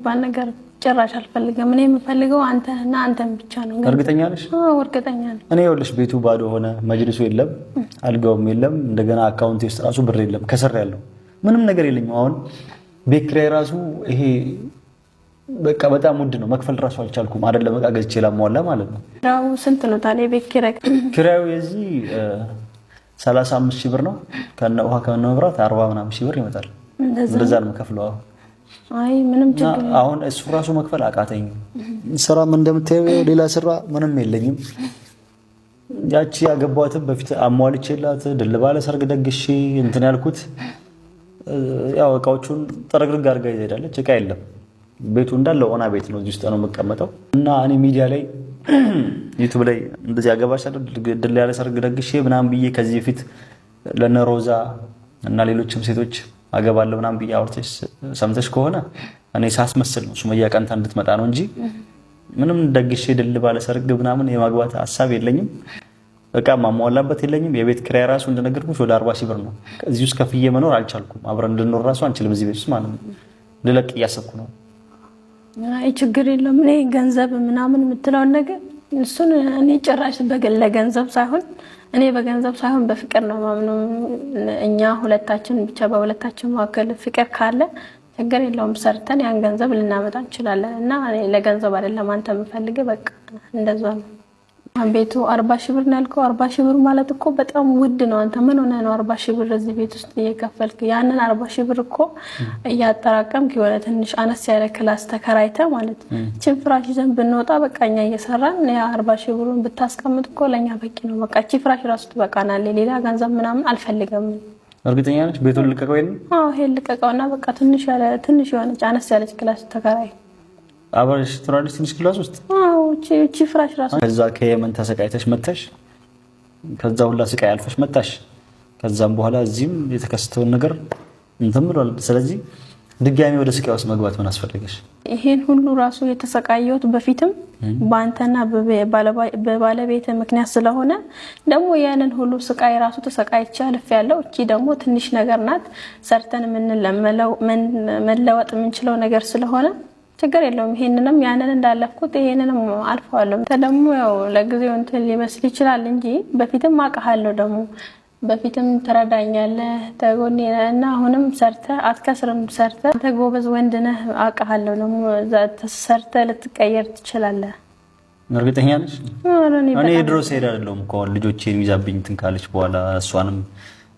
ባነገር ጭራሽ አልፈልግም። እኔ የምፈልገው አንተና አንተን ብቻ ነው። እርግጠኛ ነሽ? አዎ እርግጠኛ ነኝ። እኔ ይኸውልሽ ቤቱ ባዶ ሆነ፣ መጅልሱ የለም፣ አልጋውም የለም፣ እንደገና አካውንት ውስጥ ራሱ ብር የለም፣ ከሰር ያለው ምንም ነገር የለኝም። አሁን ቤት ኪራይ ራሱ ይሄ በቃ በጣም ውድ ነው፣ መክፈል ራሱ አልቻልኩም። አይደለም በቃ ገዝቼ ላሟላ ማለት ነው። ያው ስንት ነው ታዲያ ቤት ኪራይ? ኪራዩ የዚህ 35 ሺህ ብር ነው። ከነ ውሃ ከነ መብራት 40 ምናምን ሺህ ብር ይመጣል። እንደዛ ነው የምከፍለው። አይ ምንም ችግር አሁን እሱ ራሱ መክፈል አቃተኝ። ስራም እንደምታየው ሌላ ስራ ምንም የለኝም። ያቺ ያገባኋትም በፊት አሟልቼላት ድል ባለ ሰርግ ደግሼ እንትን ያልኩት ያው እቃዎቹን ጥርግርግ አድርጋ ይሄዳለች። እቃ የለም። ቤቱ እንዳለ ኦና ቤት ነው፣ እዚህ ውስጥ ነው የምቀመጠው። እና እኔ ሚዲያ ላይ ዩቲዩብ ላይ እንደዚህ አገባሽ አይደል ድል ያለ ሰርግ ደግሼ ምናምን ብዬ ከዚህ በፊት ለነ ሮዛ እና ሌሎችም ሴቶች አገባለሁ ምናምን ብዬ አውርተሽ ሰምተሽ ከሆነ እኔ ሳስመስል ነው ሱመያ ቀንታ እንድትመጣ ነው እንጂ ምንም ደግሼ ድል ባለ ሰርግ ምናምን የማግባት ሐሳብ የለኝም። በቃ ማሟላበት የለኝም። የቤት ኪራይ ራሱ እንደነገርኩሽ ወደ 40 ሺህ ብር ነው። እዚህ ውስጥ ከፍዬ መኖር አልቻልኩም። አብረን እንድንኖር ራሱ አንችልም እዚህ ቤት ውስጥ ማለት ነው። ልለቅ እያሰብኩ ነው። አይ ችግር የለም። እኔ ገንዘብ ምናምን የምትለውን ነገር እሱን እኔ ጭራሽ ለገንዘብ ሳይሆን እኔ በገንዘብ ሳይሆን በፍቅር ነው ማምነው። እኛ ሁለታችን ብቻ በሁለታችን መካከል ፍቅር ካለ ችግር የለውም፣ ሰርተን ያን ገንዘብ ልናመጣ እንችላለን። እና እኔ ለገንዘብ አይደለም አንተ የምፈልገው፣ በቃ እንደዛ ነው። ቤቱ 40 ሺህ ብር ነው ያልከው። 40 ሺህ ብር ማለት እኮ በጣም ውድ ነው። አንተ ምን ሆነህ ነው 40 ሺህ ብር እዚህ ቤት ውስጥ እየከፈልክ? ያንን 40 ሺህ ብር እኮ እያጠራቀምክ የሆነ ትንሽ አነስ ያለ ክላስ ተከራይተህ ማለት እቺ ፍራሽ ይዘን ብንወጣ በቃ እኛ እየሰራን ያ 40 ሺህ ብሩን ብታስቀምጥ እኮ ለኛ በቂ ነው። በቃ እቺ ፍራሽ ራሱ ትበቃናለች። ሌላ ገንዘብ ምናምን አልፈልግም። እርግጠኛ ነሽ? ቤቱን ልቀቀው ይሄን? አዎ ይሄን ልቀቀውና በቃ ትንሽ የሆነች አነስ ያለች ክላስ ተከራይ አብረሽ ትኖሪያለሽ ትንሽ ክላስ ውስጥ? አዎ እቺ ፍራሽ ራሱ ከዛ ከየመን ተሰቃይተሽ መጥተሽ ከዛ ሁላ ስቃይ አልፈሽ መጣሽ። ከዛም በኋላ እዚህም የተከሰተውን ነገር እንትን ብሏል። ስለዚህ ድጋሚ ወደ ስቃይ ውስጥ መግባት ምን አስፈልገሽ? ይሄን ሁሉ ራሱ የተሰቃየሁት በፊትም በአንተና በባለቤት ምክንያት ስለሆነ ደግሞ ያንን ሁሉ ስቃይ ራሱ ተሰቃይቼ አልፌያለሁ። እቺ ደግሞ ትንሽ ነገር ናት። ሰርተን መለወጥ የምንችለው ነገር ስለሆነ ችግር የለውም። ይሄንንም ያንን እንዳለፍኩት ይሄንንም አልፈዋለሁ። ደግሞ ያው ለጊዜው እንትን ሊመስል ይችላል እንጂ በፊትም አውቃለሁ። ደግሞ በፊትም ትረዳኛለህ ተጎኔ እና አሁንም ሰርተህ አትከስርም። ሰርተህ አንተ ጎበዝ ወንድ ነህ አውቃለሁ። ደግሞ ሰርተህ ልትቀየር ትችላለህ። እርግጠኛ ነሽ? እኔ ድሮ ስሄድ አይደለሁም እኮ ልጆቼን ይዛብኝ እንትን ካለች በኋላ እሷንም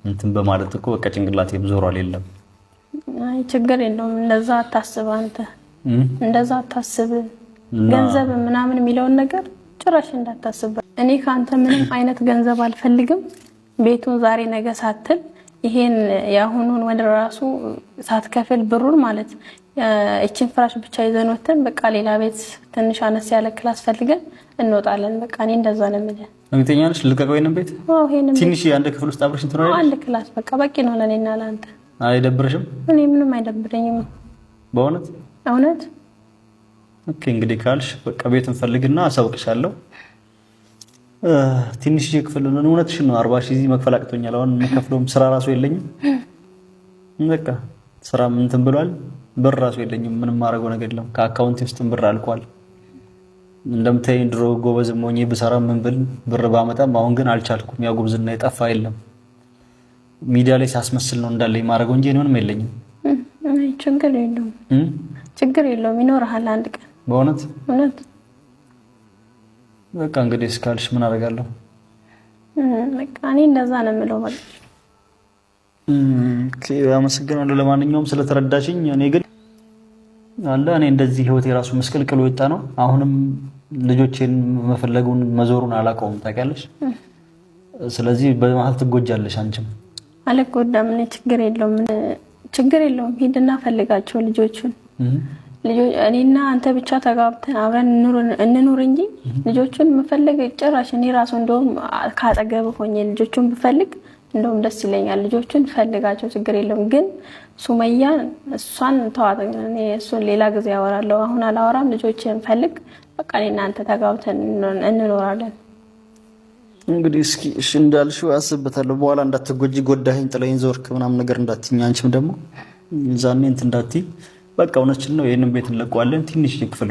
እንትን በማለት እኮ በቃ ጭንቅላቴም ዞሯል። የለም አይ ችግር የለውም። እንደዛ አታስብ አንተ እንደዛ አታስብ። ገንዘብ ምናምን የሚለውን ነገር ጭራሽ እንዳታስብ። እኔ ካንተ ምንም አይነት ገንዘብ አልፈልግም። ቤቱን ዛሬ ነገ ሳትል ይሄን ያሁኑን ወደ ራሱ ሳትከፍል ብሩን ማለት እቺን ፍራሽ ብቻ ይዘን ወተን በቃ ሌላ ቤት ትንሽ አነስ ያለ ክላስ ፈልገን እንወጣለን። በቃ እኔ እንደዛ ነው የምልህ። እርግጠኛ ነሽ? ልቀቀው ይሄንን ቤት? አዎ ይሄንን ትንሽ አንድ ክፍል ውስጥ አብረሽ ትኖሪያለሽ? አንድ ክላስ በቃ በቂ ነው ለኔና ለአንተ። አይደብርሽም? እኔ ምንም አይደብረኝም በእውነት እውነት። ኦኬ እንግዲህ ካልሽ በቃ ቤት እንፈልግና አሳውቅሻለሁ። ትንሽ ክፍል ነው። እውነትሽን ነው። 40 ሺህ መክፈል አቅቶኛል። አሁን የምከፍለውም ስራ ራሱ የለኝም። በቃ ስራም እንትን ብሏል። ብር ራሱ የለኝም። ምንም ማድረገው ነገር የለም። ከአካውንት ውስጥም ብር አልቋል። እንደምታየኝ ድሮ ጎበዝም ሆኜ ብሰራ ምን ብል ብር ባመጣም አሁን ግን አልቻልኩም። ያው ጉብዝና የጠፋ የለም። ሚዲያ ላይ ሳስመስል ነው እንዳለ የማደርገው እንጂ ምንም የለኝም። ችግር የለውም። ችግር የለውም። ይኖርሃል አንድ ቀን። በእውነት እውነት። በቃ እንግዲህ እስካልሽ ምን አደርጋለሁ? በቃ እኔ እንደዛ ነው የምለው። በቃ አመሰግናለሁ ለማንኛውም ስለተረዳሽኝ። እኔ ግን እኔ እንደዚህ ህይወት የራሱ መስቀልቅሎ ወጣ ነው። አሁንም ልጆቼን መፈለጉን መዞሩን አላውቀውም ታውቂያለሽ። ስለዚህ በመሀል ትጎጃለሽ አንቺም። አልጎዳም እኔ። ችግር የለውም። ሂድና ፈልጋቸው ልጆቹን። እኔና አንተ ብቻ ተጋብተን አብረን እንኑር እንጂ ልጆቹን መፈለግ ጭራሽ እኔ ራሱ እንደውም ካጠገብ ሆኜ ልጆቹን ብፈልግ እንደውም ደስ ይለኛል። ልጆቹን ፈልጋቸው ችግር የለውም። ግን ሱመያን እሷን ተዋት። እኔ እሱን ሌላ ጊዜ አወራለሁ። አሁን አላወራም። ልጆችን ፈልግ። በቃ እኔና አንተ ተጋብተን እንኖራለን። እንግዲህ እስኪ እሺ እንዳልሽው አስብበታለሁ። በኋላ እንዳትጎጂ ጎዳኸኝ ጥለኸኝ ዞርክ ምናምን ነገር እንዳትኝ። አንቺም ደግሞ ዛኔ እንትን እንዳትይ በቃ እውነችን ነው። ይሄንን ቤት እንለቀዋለን። ትንሽ ክፍል